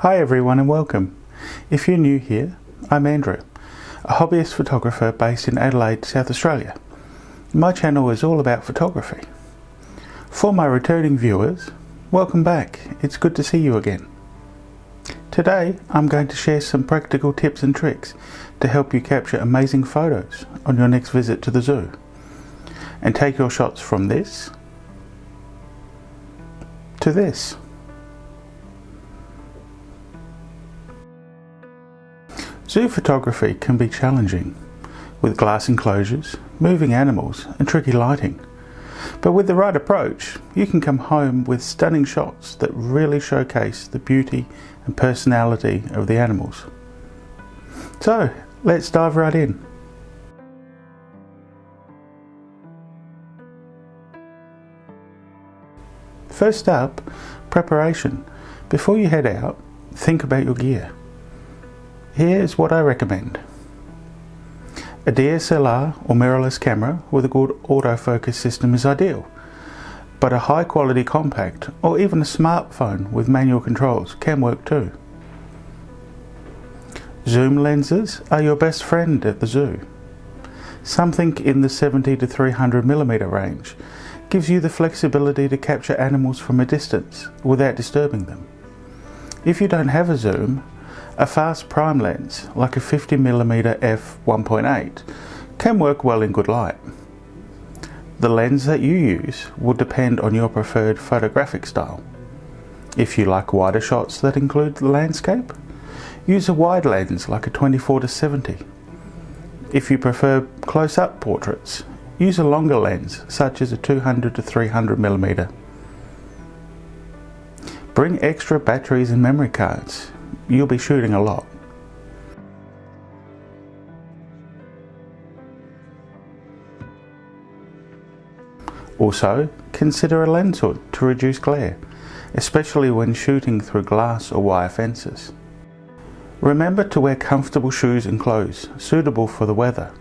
Hi everyone and welcome. If you're new here, I'm Andrew, a hobbyist photographer based in Adelaide, South Australia. My channel is all about photography. For my returning viewers, welcome back. It's good to see you again. Today I'm going to share some practical tips and tricks to help you capture amazing photos on your next visit to the zoo and take your shots from this to this. Zoo photography can be challenging with glass enclosures, moving animals and tricky lighting. But with the right approach, you can come home with stunning shots that really showcase the beauty and personality of the animals. So, let's dive right in. First up, preparation. Before you head out, think about your gear. Here's what I recommend. A DSLR or mirrorless camera with a good autofocus system is ideal, but a high quality compact or even a smartphone with manual controls can work too. Zoom lenses are your best friend at the zoo. Something in the 70 to 300mm range gives you the flexibility to capture animals from a distance without disturbing them. If you don't have a zoom, a fast prime lens like a 50mm f1.8 can work well in good light. The lens that you use will depend on your preferred photographic style. If you like wider shots that include the landscape, use a wide lens like a 24 to 70. If you prefer close-up portraits, use a longer lens such as a 200 to 300mm. Bring extra batteries and memory cards. You'll be shooting a lot. Also, consider a lens hood to reduce glare, especially when shooting through glass or wire fences. Remember to wear comfortable shoes and clothes suitable for the weather,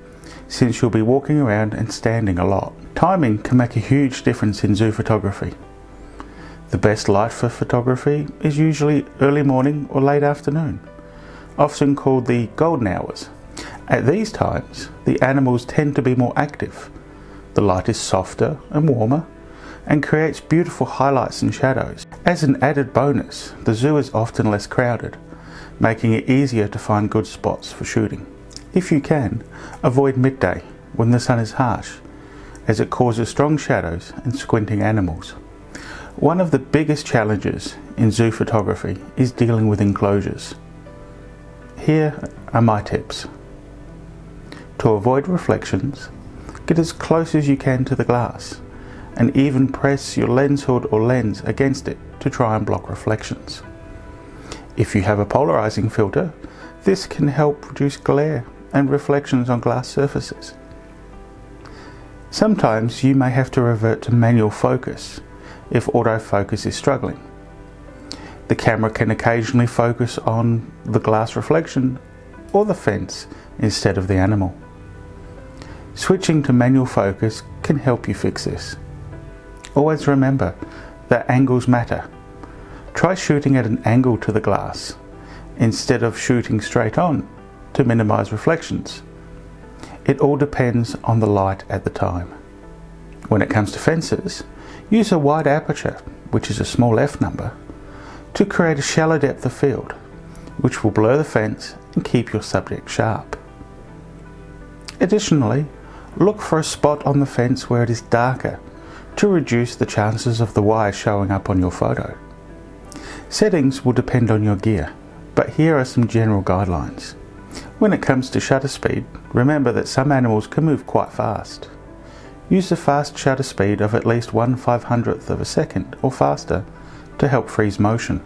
since you'll be walking around and standing a lot. Timing can make a huge difference in zoo photography. The best light for photography is usually early morning or late afternoon, often called the golden hours. At these times, the animals tend to be more active. The light is softer and warmer and creates beautiful highlights and shadows. As an added bonus, the zoo is often less crowded, making it easier to find good spots for shooting. If you can, avoid midday when the sun is harsh, as it causes strong shadows and squinting animals. One of the biggest challenges in zoo photography is dealing with enclosures. Here are my tips. To avoid reflections, get as close as you can to the glass and even press your lens hood or lens against it to try and block reflections. If you have a polarizing filter, this can help reduce glare and reflections on glass surfaces. Sometimes you may have to revert to manual focus if autofocus is struggling. The camera can occasionally focus on the glass reflection or the fence instead of the animal. Switching to manual focus can help you fix this. Always remember that angles matter. Try shooting at an angle to the glass instead of shooting straight on to minimize reflections. It all depends on the light at the time. When it comes to fences, use a wide aperture, which is a small f number, to create a shallow depth of field, which will blur the fence and keep your subject sharp. Additionally, look for a spot on the fence where it is darker to reduce the chances of the wire showing up on your photo. Settings will depend on your gear, but here are some general guidelines. When it comes to shutter speed, remember that some animals can move quite fast. Use a fast shutter speed of at least 1/500th of a second or faster to help freeze motion.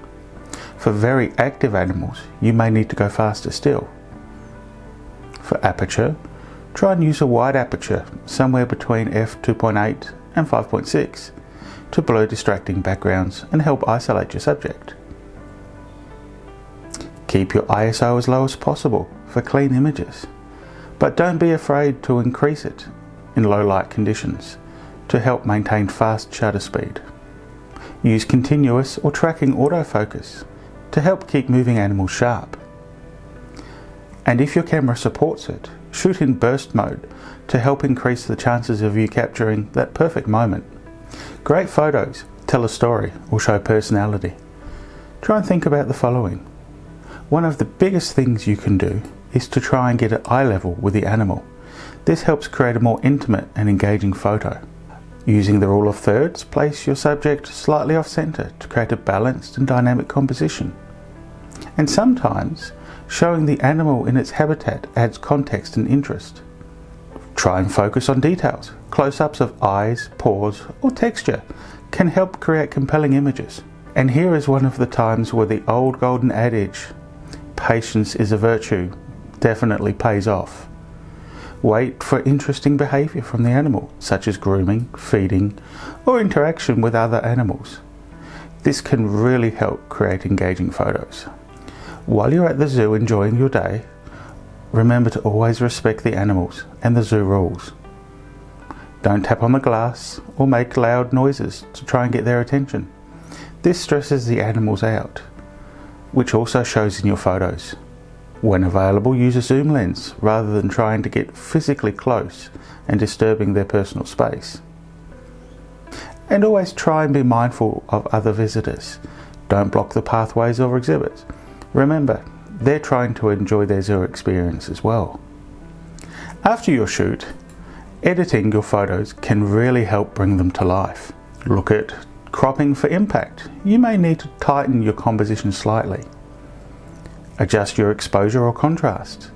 For very active animals, you may need to go faster still. For aperture, try and use a wide aperture somewhere between f2.8 and 5.6 to blur distracting backgrounds and help isolate your subject. Keep your ISO as low as possible for clean images, but don't be afraid to increase it in low light conditions to help maintain fast shutter speed. Use continuous or tracking autofocus to help keep moving animals sharp. And if your camera supports it, shoot in burst mode to help increase the chances of you capturing that perfect moment. Great photos tell a story or show personality. Try and think about the following. One of the biggest things you can do is to try and get at eye level with the animal. This helps create a more intimate and engaging photo. Using the rule of thirds, place your subject slightly off center to create a balanced and dynamic composition. And sometimes, showing the animal in its habitat adds context and interest. Try and focus on details. Close-ups of eyes, paws, or texture can help create compelling images. And here is one of the times where the old golden adage, patience is a virtue, definitely pays off. Wait for interesting behavior from the animal, such as grooming, feeding, or interaction with other animals. This can really help create engaging photos. While you're at the zoo enjoying your day, remember to always respect the animals and the zoo rules. Don't tap on the glass or make loud noises to try and get their attention. This stresses the animals out, which also shows in your photos. When available, use a zoom lens rather than trying to get physically close and disturbing their personal space. And always try and be mindful of other visitors. Don't block the pathways or exhibits. Remember, they're trying to enjoy their zoo experience as well. After your shoot, editing your photos can really help bring them to life. Look at cropping for impact. You may need to tighten your composition slightly. Adjust your exposure or contrast.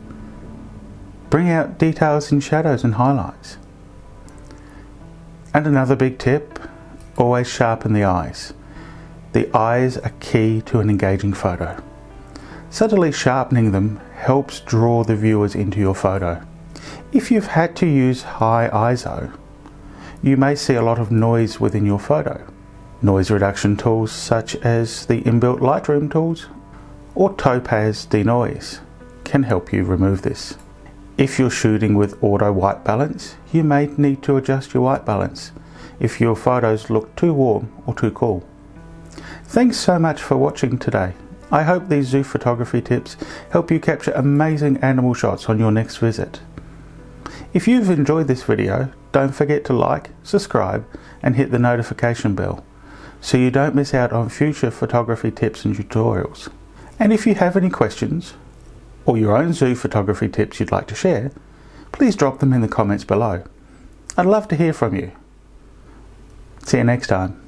Bring out details in shadows and highlights. And another big tip, always sharpen the eyes. The eyes are key to an engaging photo. Subtly sharpening them helps draw the viewers into your photo. If you've had to use high ISO, you may see a lot of noise within your photo. Noise reduction tools such as the inbuilt Lightroom tools or Topaz Denoise can help you remove this. If you're shooting with auto white balance, you may need to adjust your white balance if your photos look too warm or too cool. Thanks so much for watching today. I hope these zoo photography tips help you capture amazing animal shots on your next visit. If you've enjoyed this video, don't forget to like, subscribe and hit the notification bell so you don't miss out on future photography tips and tutorials. And if you have any questions or your own zoo photography tips you'd like to share, please drop them in the comments below. I'd love to hear from you. See you next time.